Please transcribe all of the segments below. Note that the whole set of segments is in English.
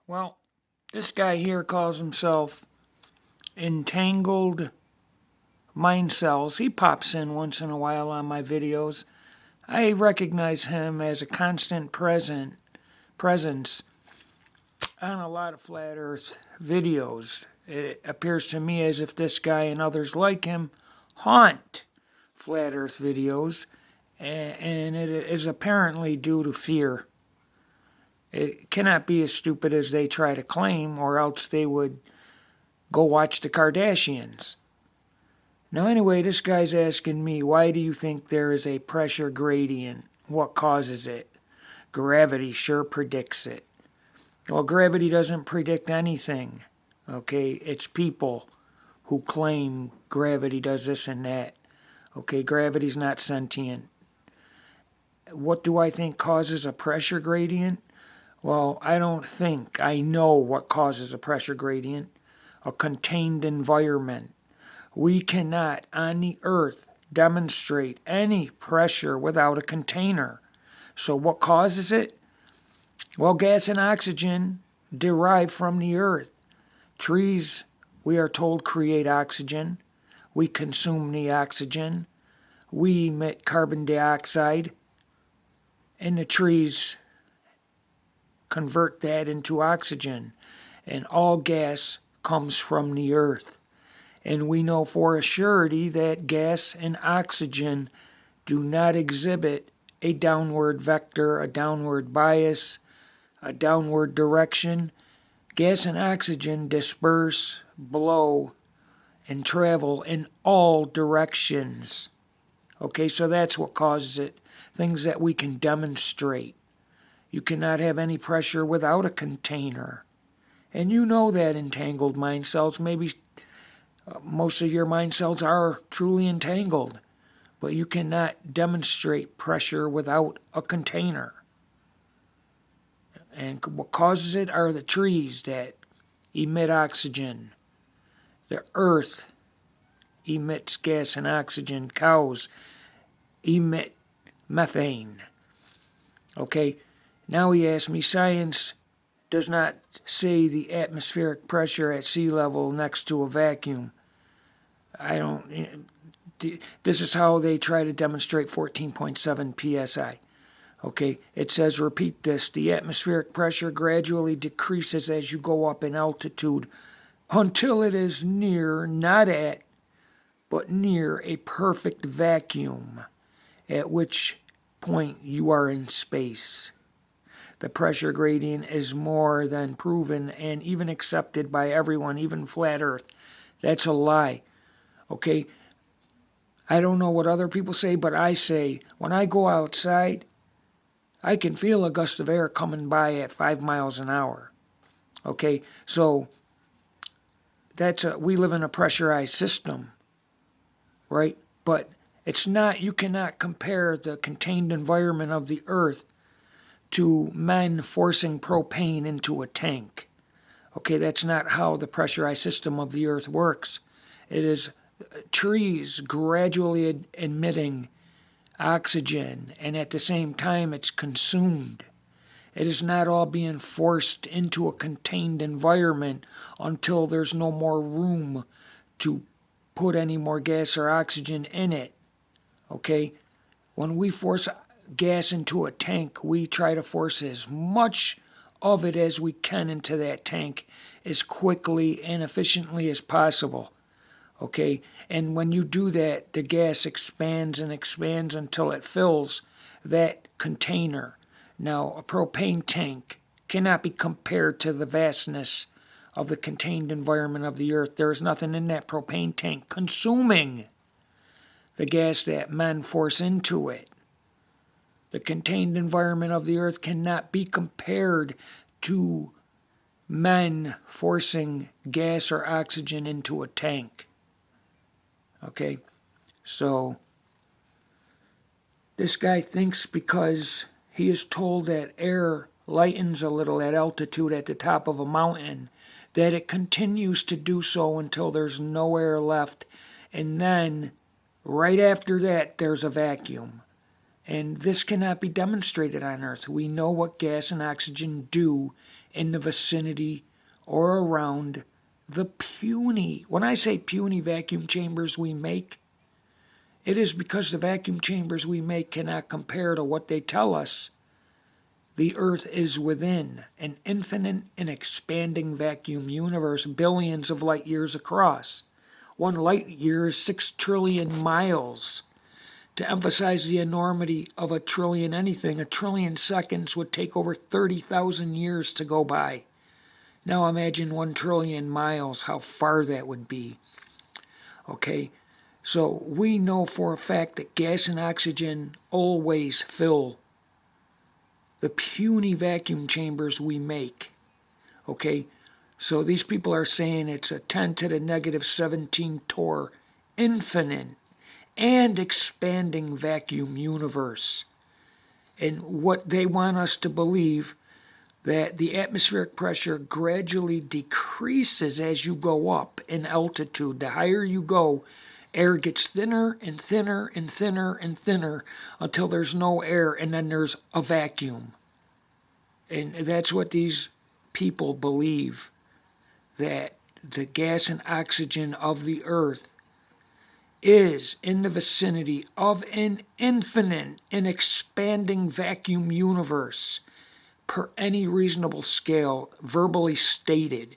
Well, this guy here calls himself Entangled Mind Cells. He pops in once in a while on my videos. I recognize him as a constant presence on a lot of Flat Earth videos. It appears to me as if this guy and others like him haunt Flat Earth videos, and it is apparently due to fear. It cannot be as stupid as they try to claim, or else they would go watch the Kardashians. Now, anyway, this guy's asking me, why do you think there is a pressure gradient? What causes it? Gravity sure predicts it. Well, gravity doesn't predict anything. Okay, it's people who claim gravity does this and that. Okay, gravity's not sentient. What do I think causes a pressure gradient? Well, I don't think. I know what causes a pressure gradient. A contained environment. We cannot, on the Earth, demonstrate any pressure without a container. So what causes it? Well, gas and oxygen derive from the Earth. Trees, we are told, create oxygen. We consume the oxygen. We emit carbon dioxide. And the trees convert that into oxygen. And all gas comes from the Earth. And we know for a surety that gas and oxygen do not exhibit a downward vector, a downward bias, a downward direction. Gas and oxygen disperse, blow, and travel in all directions. Okay, so that's what causes it. Things that we can demonstrate. You cannot have any pressure without a container. And you know that, entangled mind cells. Maybe most of your mind cells are truly entangled, but you cannot demonstrate pressure without a container. And what causes it are the trees that emit oxygen. The earth emits gas and oxygen. Cows emit methane. Okay, now he asked me, science does not say the atmospheric pressure at sea level next to a vacuum. This is how they try to demonstrate 14.7 psi. Okay, it says, repeat this, the atmospheric pressure gradually decreases as you go up in altitude until it is near, not at, but near a perfect vacuum, at which point you are in space. The pressure gradient is more than proven and even accepted by everyone, even Flat Earth. That's a lie. Okay? I don't know what other people say, but I say, when I go outside, I can feel a gust of air coming by at 5 miles an hour. Okay? So, we live in a pressurized system, right? But it's not, you cannot compare the contained environment of the Earth to men forcing propane into a tank. Okay, that's not how the pressurized system of the Earth works. It is trees gradually emitting oxygen, and at the same time it's consumed. It is not all being forced into a contained environment until there's no more room to put any more gas or oxygen in it. Okay? When we force gas into a tank, we try to force as much of it as we can into that tank as quickly and efficiently as possible. Okay? And when you do that, the gas expands and expands until it fills that container. Now, a propane tank cannot be compared to the vastness of the contained environment of the Earth. There is nothing in that propane tank consuming the gas that men force into it. The contained environment of the Earth cannot be compared to men forcing gas or oxygen into a tank. Okay? So, this guy thinks because he is told that air lightens a little at altitude at the top of a mountain, that it continues to do so until there's no air left, and then, right after that, there's a vacuum. And this cannot be demonstrated on Earth. We know what gas and oxygen do in the vicinity or around the puny, when I say puny vacuum chambers we make, it is because the vacuum chambers we make cannot compare to what they tell us the Earth is within, an infinite and expanding vacuum universe billions of light years across. 1 light year is 6 trillion miles. To emphasize the enormity of a trillion anything, a trillion seconds would take over 30,000 years to go by. Now imagine 1 trillion miles, how far that would be. Okay, so we know for a fact that gas and oxygen always fill the puny vacuum chambers we make. Okay, so these people are saying it's a 10 to the negative 17 torr infinite and expanding vacuum universe. And what they want us to believe, that the atmospheric pressure gradually decreases as you go up in altitude. The higher you go, air gets thinner and thinner and thinner and thinner until there's no air, and then there's a vacuum. And that's what these people believe, that the gas and oxygen of the Earth is in the vicinity of an infinite and expanding vacuum universe. Per any reasonable scale, verbally stated,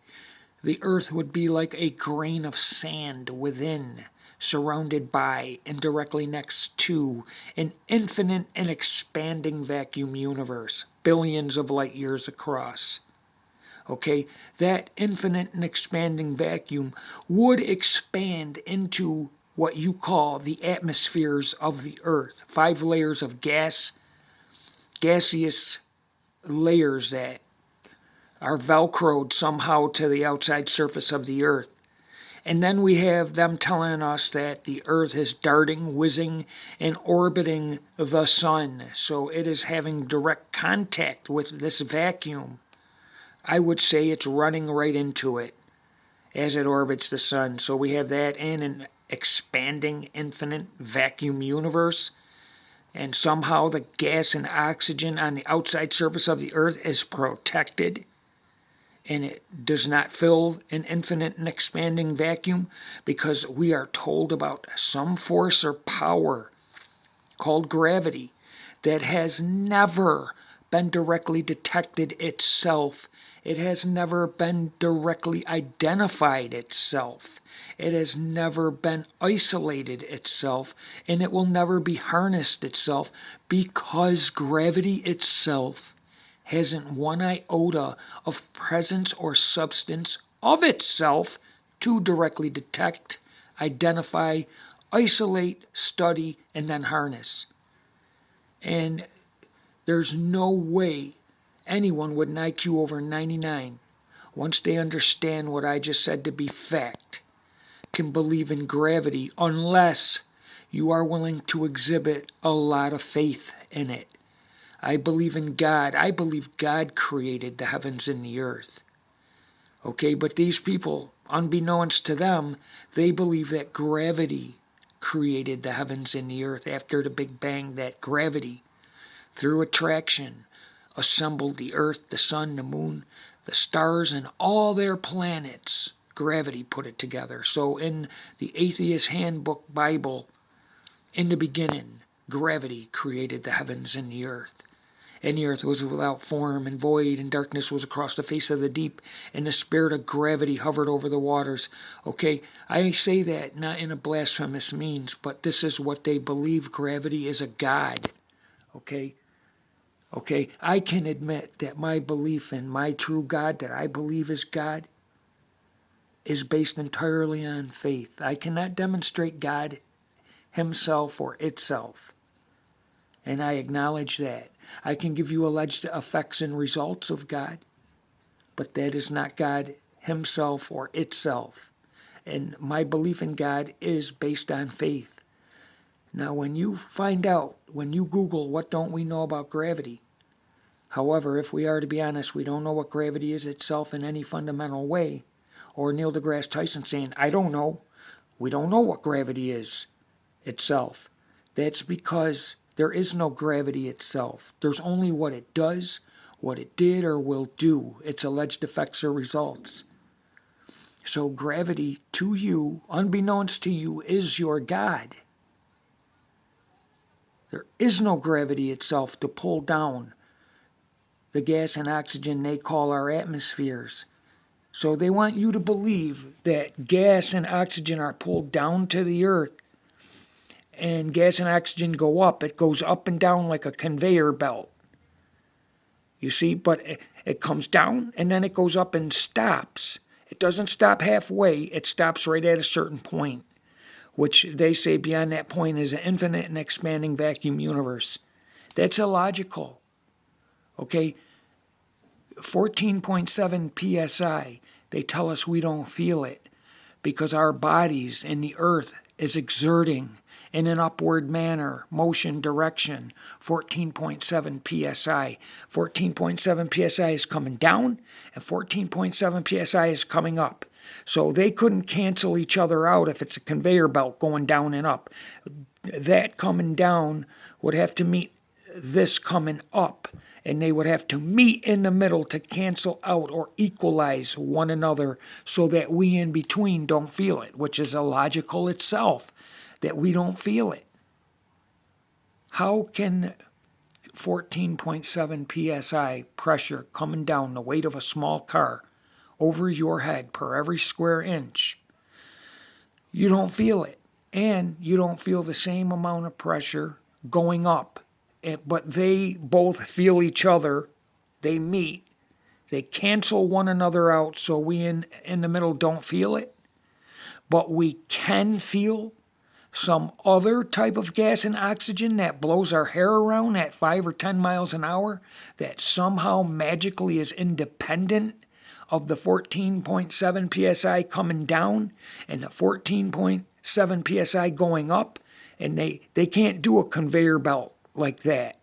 the Earth would be like a grain of sand within, surrounded by, and directly next to an infinite and expanding vacuum universe, billions of light years across. Okay, that infinite and expanding vacuum would expand into what you call the atmospheres of the Earth. 5 layers of gaseous layers that are velcroed somehow to the outside surface of the Earth. And then we have them telling us that the Earth is darting, whizzing, and orbiting the sun. So it is having direct contact with this vacuum. I would say it's running right into it as it orbits the sun. So we have that in an expanding infinite vacuum universe. And somehow the gas and oxygen on the outside surface of the Earth is protected, and it does not fill an infinite and expanding vacuum, because we are told about some force or power called gravity that has never been directly detected itself. It has never been directly identified itself. It has never been isolated itself, and it will never be harnessed itself, because gravity itself hasn't 1 iota of presence or substance of itself to directly detect, identify, isolate, study, and then harness. And there's no way anyone with an IQ over 99, once they understand what I just said to be fact, can believe in gravity unless you are willing to exhibit a lot of faith in it. I believe in God. I believe God created the heavens and the earth. Okay, but these people, unbeknownst to them, they believe that gravity created the heavens and the earth after the Big Bang, that gravity, through attraction, assembled the earth, the sun, the moon, the stars, and all their planets. Gravity put it together. So in the Atheist Handbook Bible, in the beginning, gravity created the heavens and the earth. And the earth was without form and void, and darkness was across the face of the deep, and the spirit of gravity hovered over the waters. Okay, I say that not in a blasphemous means, but this is what they believe. Gravity is a god. Okay, I can admit that my belief in my true God, that I believe is God, is based entirely on faith. I cannot demonstrate God himself or itself, and I acknowledge that. I can give you alleged effects and results of God, but that is not God himself or itself. And my belief in God is based on faith. Now, when you find out, when you Google, what don't we know about gravity? However, if we are to be honest, we don't know what gravity is itself in any fundamental way. Or Neil deGrasse Tyson saying, I don't know. We don't know what gravity is itself. That's because There is no gravity itself. There's only what it does, what it did or will do, its alleged effects or results. So gravity to you, unbeknownst to you, is your God. There is no gravity itself to pull down the gas and oxygen they call our atmospheres. So they want you to believe that gas and oxygen are pulled down to the earth, and gas and oxygen go up. It goes up and down like a conveyor belt. You see, but it comes down and then it goes up and stops. It doesn't stop halfway. It stops right at a certain point, which they say beyond that point is an infinite and expanding vacuum universe. That's illogical. Okay? 14.7 psi, they tell us we don't feel it because our bodies and the earth is exerting in an upward manner, motion, direction. 14.7 psi. 14.7 psi is coming down and 14.7 psi is coming up. So they couldn't cancel each other out if it's a conveyor belt going down and up. That coming down would have to meet this coming up, and they would have to meet in the middle to cancel out or equalize one another so that we in between don't feel it, which is illogical itself, that we don't feel it. How can 14.7 psi pressure coming down the weight of a small car over your head per every square inch, you don't feel it, and you don't feel the same amount of pressure going up? But they both feel each other, they meet, they cancel one another out so we in the middle don't feel it. But we can feel some other type of gas and oxygen that blows our hair around at 5 or 10 miles an hour that somehow magically is independent of the 14.7 psi coming down and the 14.7 psi going up, and they can't do a conveyor belt like that.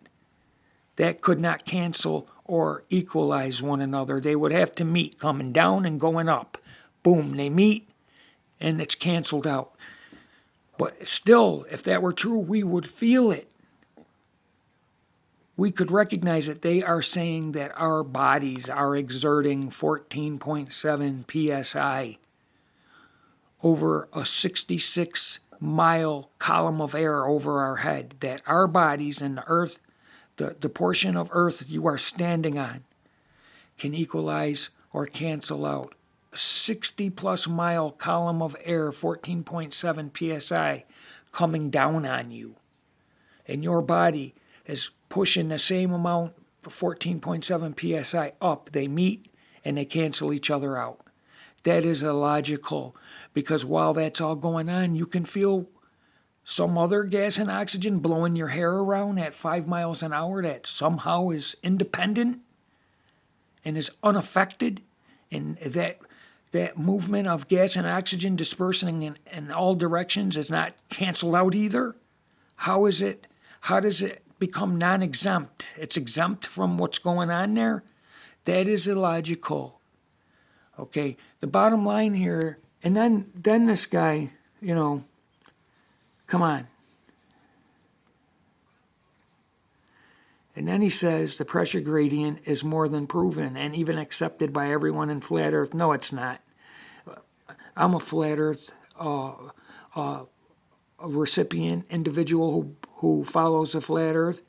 That could not cancel or equalize one another. They would have to meet coming down and going up. Boom, they meet and it's canceled out. But still, if that were true, we would feel it. We could recognize it. They are saying that our bodies are exerting 14.7 psi over a 66-mile column of air over our head, that our bodies and the earth, the portion of earth you are standing on, can equalize or cancel out. A 60-plus mile column of air, 14.7 psi, coming down on you. And your body is pushing the same amount, 14.7 psi, up. They meet and they cancel each other out. That is illogical, because while that's all going on, you can feel some other gas and oxygen blowing your hair around at 5 miles an hour that somehow is independent and is unaffected, and that movement of gas and oxygen dispersing in all directions is not canceled out either. How does it become non-exempt? It's exempt from what's going on there? That is illogical. Okay, the bottom line here, and then this guy, come on. And then he says the pressure gradient is more than proven and even accepted by everyone in flat Earth. No, it's not. I'm a flat Earth a recipient, individual who follows the flat Earth.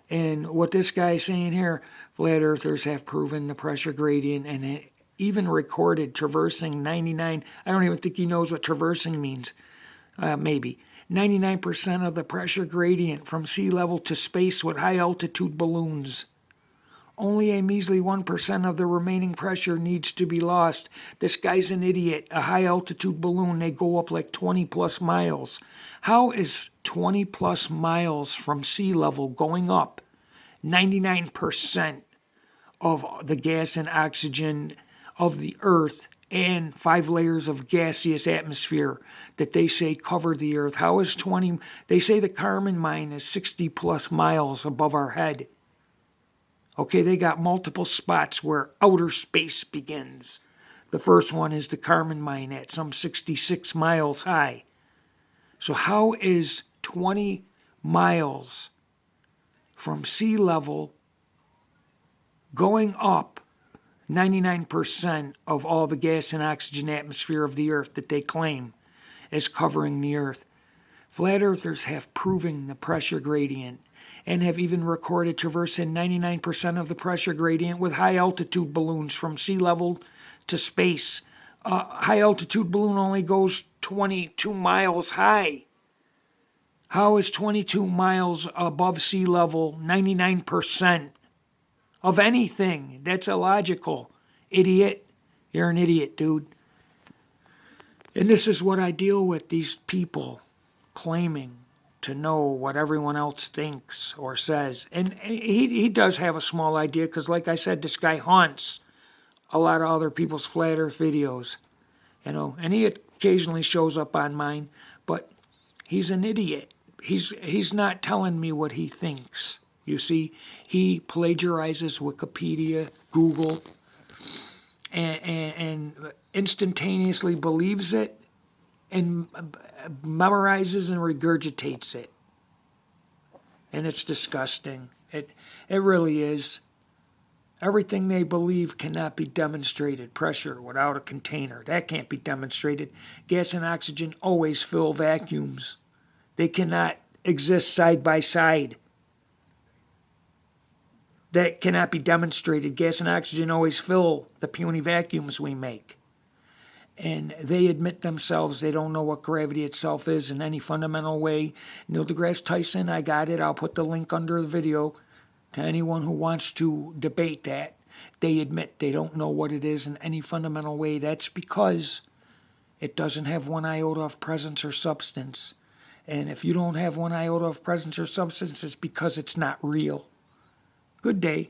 And what this guy is saying here, flat Earthers have proven the pressure gradient and even recorded traversing 99. I don't even think he knows what traversing means. Maybe. 99% of the pressure gradient from sea level to space with high altitude balloons. Only a measly 1% of the remaining pressure needs to be lost. This guy's an idiot. A high altitude balloon, they go up like 20 plus miles. How is 20 plus miles from sea level going up 99% of the gas and oxygen of the Earth and 5 layers of gaseous atmosphere that they say cover the Earth? How is 20? They say the Kármán mine is 60 plus miles above our head. Okay, they got multiple spots where outer space begins. The first one is the Kármán mine at some 66 miles high. So how is 20 miles from sea level going up 99% of all the gas and oxygen atmosphere of the Earth that they claim is covering the Earth. Flat Earthers have proven the pressure gradient and have even recorded traversing 99% of the pressure gradient with high-altitude balloons from sea level to space. High-altitude balloon only goes 22 miles high. How is 22 miles above sea level 99% of anything? That's illogical. Idiot. You're an idiot, dude. And this is what I deal with, these people claiming to know what everyone else thinks or says. And he does have a small idea, because like I said, this guy haunts a lot of other people's flat earth videos, and he occasionally shows up on mine, but he's an idiot. He's not telling me what he thinks. You see, he plagiarizes Wikipedia, Google, and instantaneously believes it and memorizes and regurgitates it. And it's disgusting. It really is. Everything they believe cannot be demonstrated. Pressure without a container, that can't be demonstrated. Gas and oxygen always fill vacuums. They cannot exist side by side. That cannot be demonstrated. Gas and oxygen always fill the puny vacuums we make. And they admit themselves they don't know what gravity itself is in any fundamental way. Neil deGrasse Tyson, I got it. I'll put the link under the video to anyone who wants to debate that. They admit they don't know what it is in any fundamental way. That's because it doesn't have one iota of presence or substance. And if you don't have one iota of presence or substance, it's because it's not real. Good day.